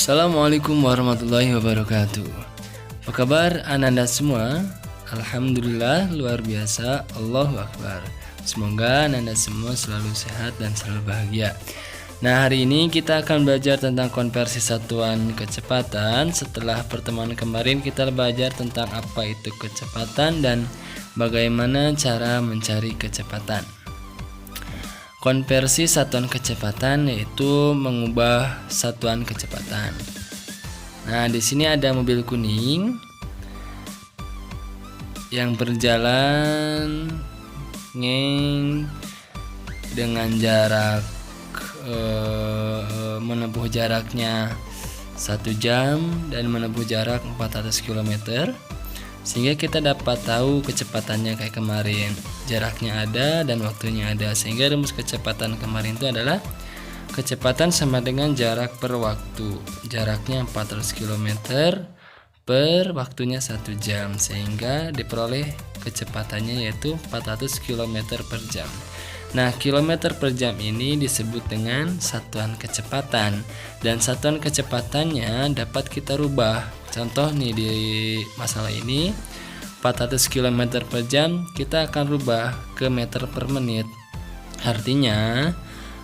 Assalamualaikum warahmatullahi wabarakatuh. Apa kabar Ananda semua? Alhamdulillah luar biasa, Allahu Akbar. Semoga Ananda semua selalu sehat dan selalu bahagia. Nah, hari ini kita akan belajar tentang konversi satuan kecepatan. Setelah pertemuan kemarin kita belajar tentang apa itu kecepatan dan bagaimana cara mencari kecepatan. Konversi satuan kecepatan yaitu mengubah satuan kecepatan. Nah, di sini ada mobil kuning yang berjalan dengan jarak menempuh jaraknya 1 jam dan menempuh jarak 400 km. Sehingga kita dapat tahu kecepatannya kayak kemarin, jaraknya ada dan waktunya ada. Sehingga rumus kecepatan kemarin itu adalah kecepatan sama dengan jarak per waktu. Jaraknya 400 km per waktunya 1 jam, sehingga diperoleh kecepatannya yaitu 400 km per jam. Nah, kilometer per jam ini disebut dengan satuan kecepatan, dan satuan kecepatannya dapat kita rubah. Contoh nih, di masalah ini 400 km per jam kita akan rubah ke meter per menit. Artinya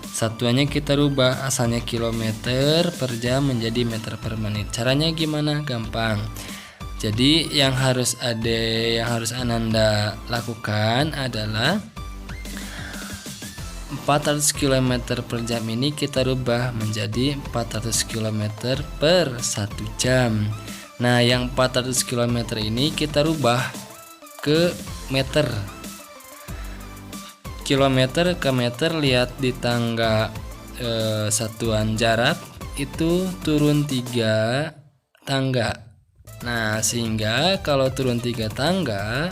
satuannya kita rubah, asalnya kilometer per jam menjadi meter per menit. Caranya gimana? Gampang. Jadi yang harus Ananda lakukan adalah 400 km per jam ini kita rubah menjadi 400 km per 1 jam. Nah, yang 400 km ini kita rubah ke meter. Kilometer ke meter, lihat di tangga satuan jarak itu turun 3 tangga. Nah, sehingga kalau turun 3 tangga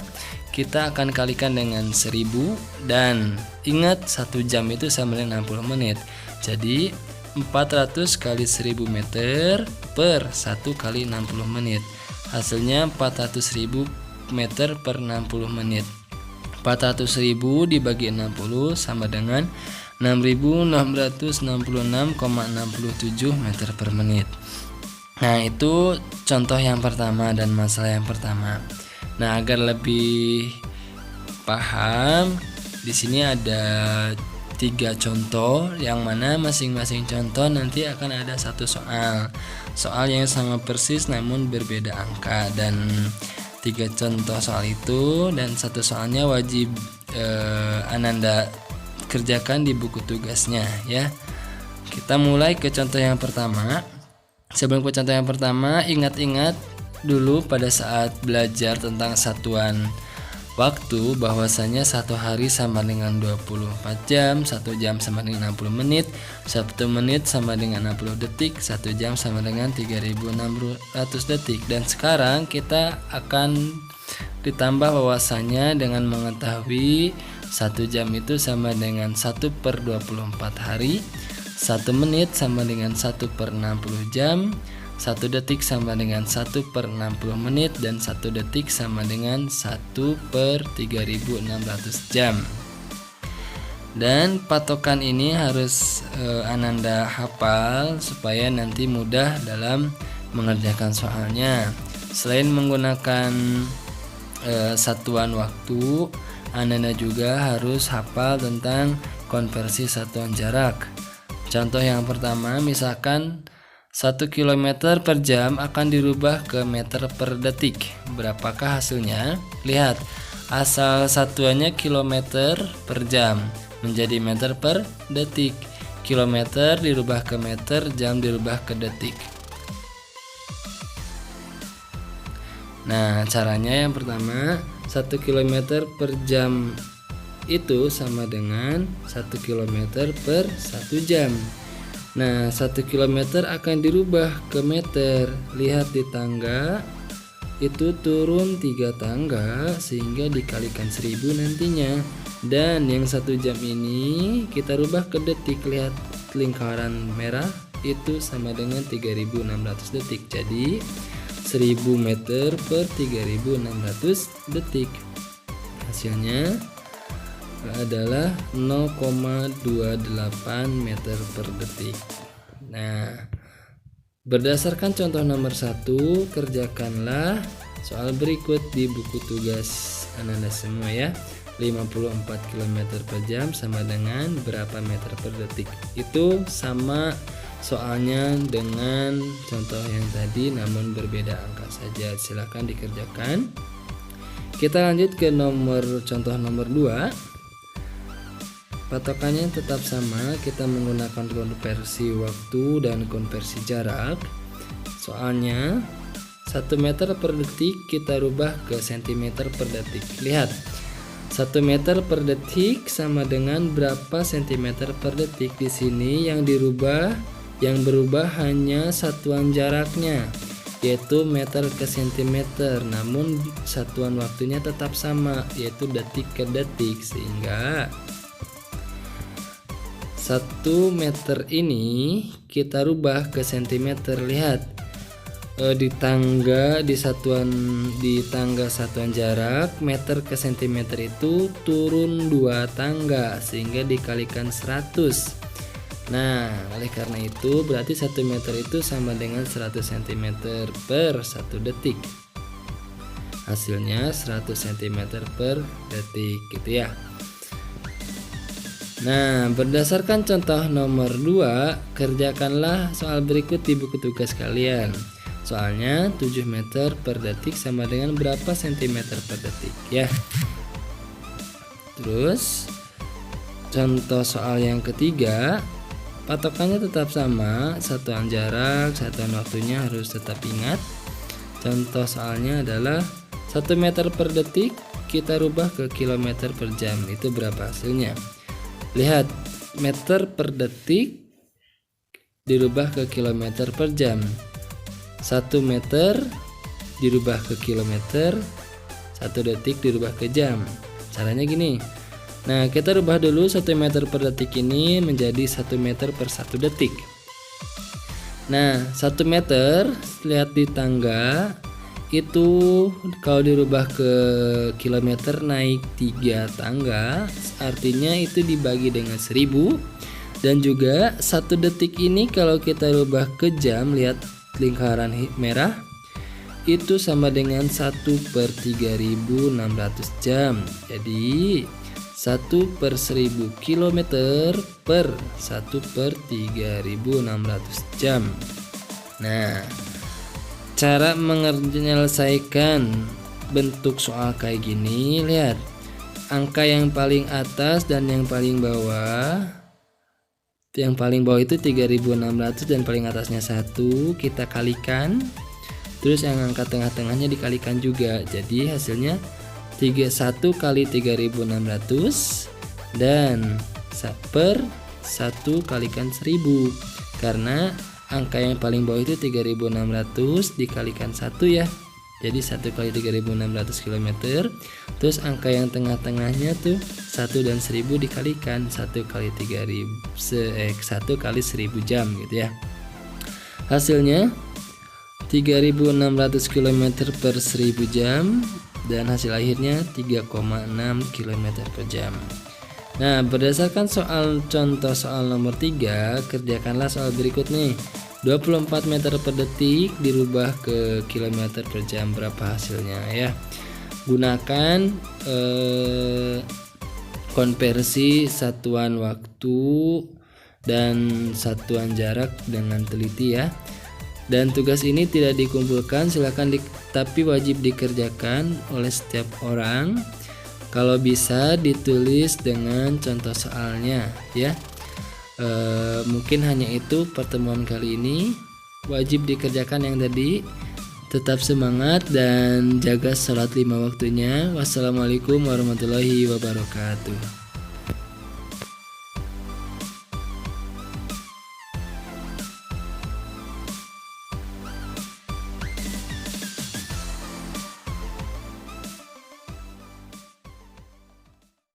kita akan kalikan dengan 1000, dan ingat 1 jam itu sama dengan 60 menit. Jadi 400 kali 1000 meter per 1 kali 60 menit. Hasilnya 400.000 meter per 60 menit. 400.000 dibagi 60 sama dengan 6.666,67 meter per menit. Nah, itu contoh yang pertama dan masalah yang pertama. Nah, agar lebih paham, di sini ada 3 contoh, yang mana masing-masing contoh nanti akan ada 1 soal yang sama persis namun berbeda angka, dan 3 contoh soal itu dan 1 soalnya wajib Ananda kerjakan di buku tugasnya ya. Kita mulai ke contoh yang pertama. Sebelum ke contoh yang pertama, ingat-ingat dulu pada saat belajar tentang satuan waktu, bahwasanya 1 hari sama dengan 24 jam, 1 jam sama dengan 60 menit, 1 menit sama dengan 60 detik, 1 jam sama dengan 3600 detik. Dan sekarang kita akan ditambah bahwasanya dengan mengetahui 1 jam itu sama dengan 1/24 hari, 1 menit sama dengan 1/60 jam, 1 detik sama dengan 1/60 menit, dan 1 detik sama dengan 1/3600 jam. Dan patokan ini harus Ananda hafal supaya nanti mudah dalam mengerjakan soalnya. Selain menggunakan satuan waktu, Ananda juga harus hafal tentang konversi satuan jarak. Contoh yang pertama, misalkan 1 km per jam akan dirubah ke meter per detik. Berapakah hasilnya? Lihat, asal satuannya kilometer per jam menjadi meter per detik. Kilometer dirubah ke meter, jam dirubah ke detik. Nah, caranya yang pertama, 1 km per jam itu sama dengan 1 km per 1 jam. Nah, 1 km akan dirubah ke meter. Lihat di tangga itu turun 3 tangga sehingga dikalikan 1000 nantinya. Dan yang 1 jam ini kita rubah ke detik. Lihat lingkaran merah itu sama dengan 3600 detik. Jadi 1000 meter per 3600 detik. Hasilnya adalah 0,28 meter per detik. Nah, berdasarkan contoh nomor 1, kerjakanlah soal berikut di buku tugas Ananda semua ya. 54 km per jam sama dengan berapa meter per detik. Itu sama soalnya dengan contoh yang tadi namun berbeda angka saja. Silahkan dikerjakan. Kita lanjut ke contoh nomor 2. Patokannya tetap sama, kita menggunakan konversi waktu dan konversi jarak. Soalnya 1 meter per detik kita rubah ke cm per detik. Lihat, 1 meter per detik sama dengan berapa cm per detik. Di sini yang berubah hanya satuan jaraknya, yaitu meter ke cm, namun satuan waktunya tetap sama, yaitu detik ke detik. Sehingga 1 meter ini kita rubah ke cm. Lihat, di tangga satuan jarak meter ke cm itu turun 2 tangga sehingga dikalikan 100. Nah, oleh karena itu berarti 1 meter itu sama dengan 100 cm per 1 detik. Hasilnya 100 cm per detik gitu ya. Nah, berdasarkan contoh nomor 2, kerjakanlah soal berikut di buku tugas kalian. Soalnya 7 meter per detik sama dengan berapa sentimeter per detik ya. Terus contoh soal yang ketiga, patokannya tetap sama, satuan jarak, satuan waktunya harus tetap ingat. Contoh soalnya adalah 1 meter per detik kita rubah ke kilometer per jam, itu berapa hasilnya? Lihat, meter per detik dirubah ke kilometer per jam. 1 meter dirubah ke kilometer, 1 detik dirubah ke jam. Caranya gini. Nah, kita rubah dulu 1 meter per detik ini menjadi 1 meter per 1 detik. Nah, 1 meter lihat di tangga itu kalau dirubah ke kilometer naik 3 tangga, artinya itu dibagi dengan 1000. Dan juga 1 detik ini kalau kita rubah ke jam, lihat lingkaran merah, itu sama dengan 1/3600 jam. Jadi 1/1000 kilometer per 1/3600 jam. Nah, cara menyelesaikan bentuk soal kayak gini, lihat angka yang paling atas dan yang paling bawah. Yang paling bawah itu 3600 dan paling atasnya 1, kita kalikan. Terus yang angka tengah-tengahnya dikalikan juga. Jadi hasilnya 1 kali 3600 dan per 1 kalikan 1000. Karena angka yang paling bawah itu 3600 dikalikan 1 ya. Jadi 1 kali 3600 km. Terus angka yang tengah-tengahnya tuh 1 dan 1000 dikalikan 1 kali 1 kali 1000 jam gitu ya. Hasilnya 3600 km per 1000 jam dan hasil akhirnya 3,6 km per jam. Nah, berdasarkan contoh soal nomor 3, kerjakanlah soal berikut nih. 24 meter per detik dirubah ke kilometer per jam, berapa hasilnya ya. Gunakan konversi satuan waktu dan satuan jarak dengan teliti ya. Dan tugas ini tidak dikumpulkan, tapi wajib dikerjakan oleh setiap orang. Kalau bisa ditulis dengan contoh soalnya ya. Mungkin hanya itu pertemuan kali ini. Wajib dikerjakan yang tadi. Tetap semangat dan jaga sholat 5 waktunya. Wassalamualaikum warahmatullahi wabarakatuh.